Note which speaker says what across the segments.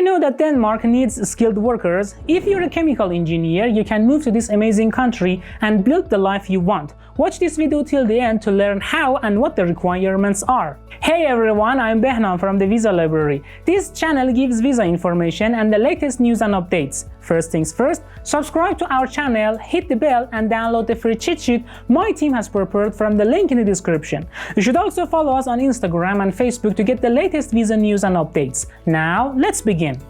Speaker 1: you know that Denmark needs skilled workers? If you're a chemical engineer, you can move to this amazing country and build the life you want. Watch this video till the end to learn how and what the requirements are. Hey everyone, I'm Behman from the Visa Library. This channel gives visa information and the latest news and updates. First things first, subscribe to our channel, hit the bell and download the free cheat sheet my team has prepared from the link in the description. You should also follow us on Instagram and Facebook to get the latest visa news and updates. Now, let's begin.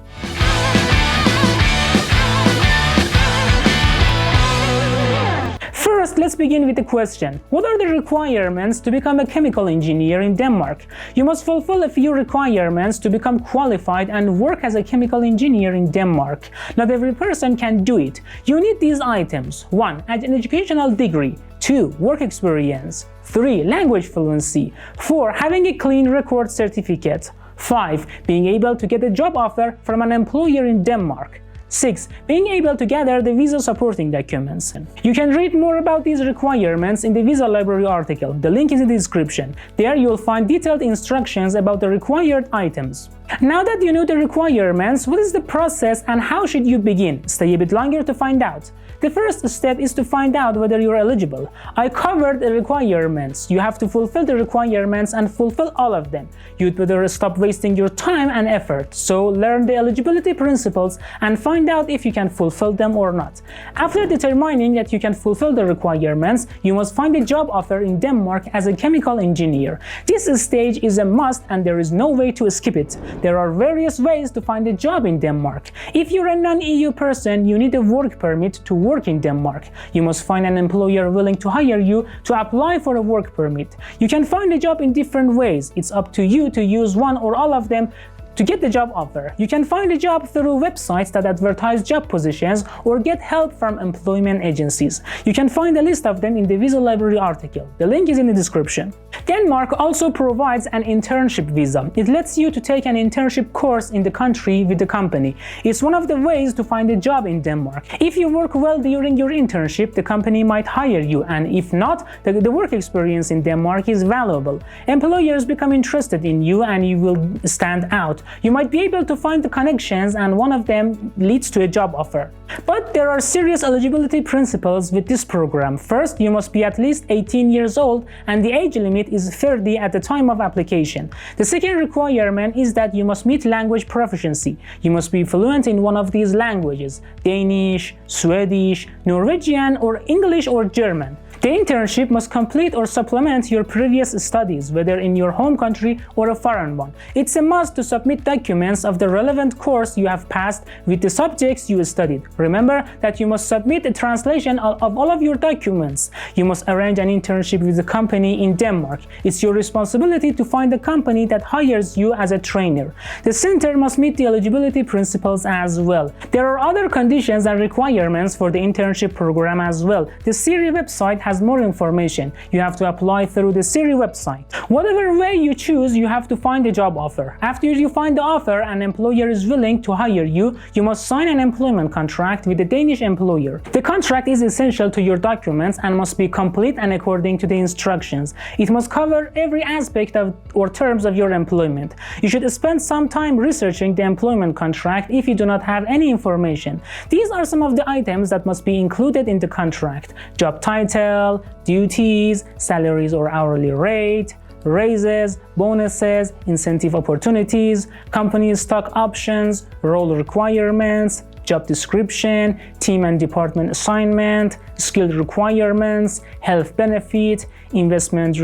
Speaker 1: First, let's begin with the question. What are the requirements to become a chemical engineer in Denmark? You must fulfill a few requirements to become qualified and work as a chemical engineer in Denmark. Not every person can do it. You need these items. 1. An educational degree. 2. Work experience. 3. Language fluency. 4. Having a clean record certificate. 5. Being able to get a job offer from an employer in Denmark. 6. Being able to gather the visa supporting documents. You can read more about these requirements in the Visa Library article. The link is in the description. There you will find detailed instructions about the required items. Now that you know the requirements, what is the process and how should you begin? Stay a bit longer to find out. The first step is to find out whether you're eligible. I covered the requirements. You have to fulfill the requirements and fulfill all of them. You'd better stop wasting your time and effort. So learn the eligibility principles and find out if you can fulfill them or not. After determining that you can fulfill the requirements, you must find a job offer in Denmark as a chemical engineer. This stage is a must and there is no way to skip it. There are various ways to find a job in Denmark. If you're a non-EU person, you need a work permit to work in Denmark. You must find an employer willing to hire you to apply for a work permit. You can find a job in different ways. It's up to you to use one or all of them to get the job offer. You can find a job through websites that advertise job positions or get help from employment agencies. You can find a list of them in the Visa Library article. The link is in the description. Denmark also provides an internship visa. It lets you to take an internship course in the country with the company. It's one of the ways to find a job in Denmark. If you work well during your internship, the company might hire you, and if not, the work experience in Denmark is valuable. Employers become interested in you and you will stand out. You might be able to find the connections and one of them leads to a job offer. But there are serious eligibility principles with this program. First, you must be at least 18 years old and the age limit is 30 at the time of application. The second requirement is that you must meet language proficiency. You must be fluent in one of these languages: Danish, Swedish, Norwegian, or English or German. The internship must complete or supplement your previous studies, whether in your home country or a foreign one. It's a must to submit documents of the relevant course you have passed with the subjects you studied. Remember that you must submit a translation of all of your documents. You must arrange an internship with a company in Denmark. It's your responsibility to find a company that hires you as a trainer. The center must meet the eligibility principles as well. There are other conditions and requirements for the internship program as well. The Siri website has more information. You have to apply through the Siri website. Whatever way you choose, you have to find a job offer. After you find the offer, an employer is willing to hire you. You must sign an employment contract with the Danish employer. The contract is essential to your documents and must be complete and according to the instructions. It must cover every aspect of or terms of your employment. You should spend some time researching the employment contract if you do not have any information. These are some of the items that must be included in the contract: job title, duties, salaries or hourly rate, raises, bonuses, incentive opportunities, company stock options, role requirements, job description, team and department assignment, skill requirements, health benefit, investment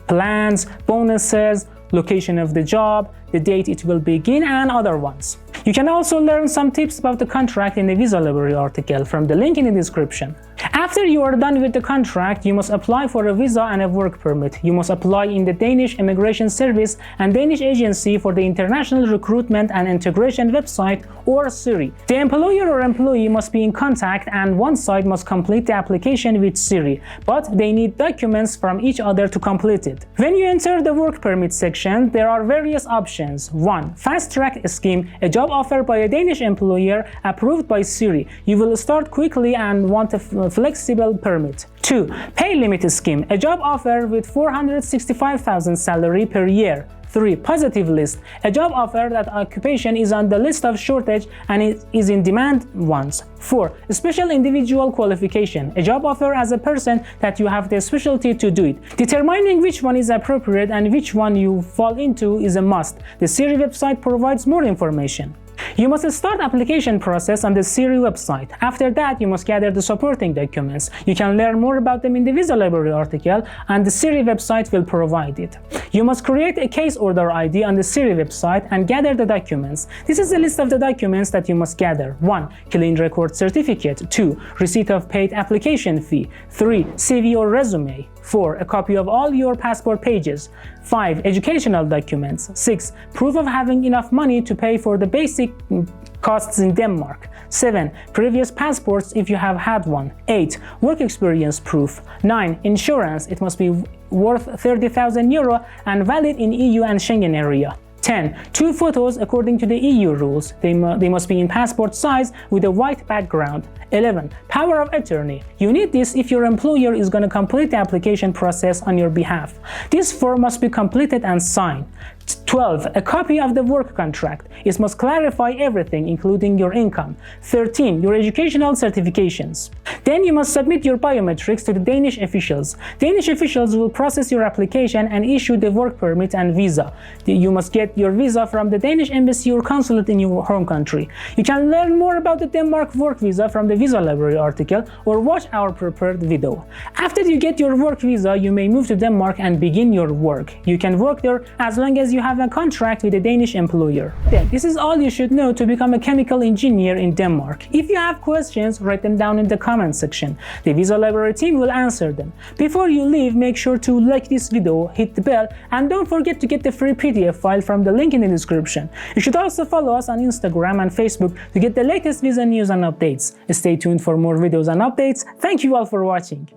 Speaker 1: plans, bonuses, location of the job, the date it will begin, and other ones. You can also learn some tips about the contract in the Visa Library article from the link in the description. After you are done with the contract, you must apply for a visa and a work permit. You must apply in the Danish Immigration Service and Danish Agency for the International Recruitment and Integration website, or Siri. The employer or employee must be in contact and one side must complete the application with Siri, but they need documents from each other to complete it. When you enter the work permit section, there are various options. 1. Fast track scheme, a job offer by a Danish employer approved by Siri. You will start quickly and want a flexible permit. 2. Pay limit scheme, a job offer with 465,000 salary per year. 3. Positive list. A job offer that occupation is on the list of shortage and it is in demand ones. 4. Special individual qualification. A job offer as a person that you have the specialty to do it. Determining which one is appropriate and which one you fall into is a must. The Siri website provides more information. You must start application process on the Siri website. After that, you must gather the supporting documents. You can learn more about them in the visa library article, and the Siri website will provide it. You must create a case order ID on the Siri website and gather the documents. This is a list of the documents that you must gather. 1. Clean record certificate. 2. Receipt of paid application fee. 3. CV or resume. 4. A copy of all your passport pages. 5. Educational documents. 6. Proof of having enough money to pay for the basic costs in Denmark. 7. Previous passports if you have had one. 8. Work experience proof. 9. Insurance. It must be worth 30,000 euro and valid in EU and Schengen area. 10. 2 photos according to the EU rules. They must be in passport size with a white background. 11. Power of attorney. You need this if your employer is going to complete the application process on your behalf. This form must be completed and signed. 12. A copy of the work contract. It must clarify everything, including your income. 13. Your educational certifications. Then you must submit your biometrics to the Danish officials. Danish officials will process your application and issue the work permit and visa. You must get your visa from the Danish embassy or consulate in your home country. You can learn more about the Denmark work visa from the visa library article or watch our prepared video. After you get your work visa, you may move to Denmark and begin your work. You can work there as long as you have a contract with a Danish employer. Then, this is all you should know to become a chemical engineer in Denmark. If you have questions, write them down in the comment section. The Visa Library team will answer them. Before you leave, make sure to like this video, hit the bell, and don't forget to get the free PDF file from the link in the description. You should also follow us on Instagram and Facebook to get the latest visa news and updates. Stay tuned for more videos and updates. Thank you all for watching.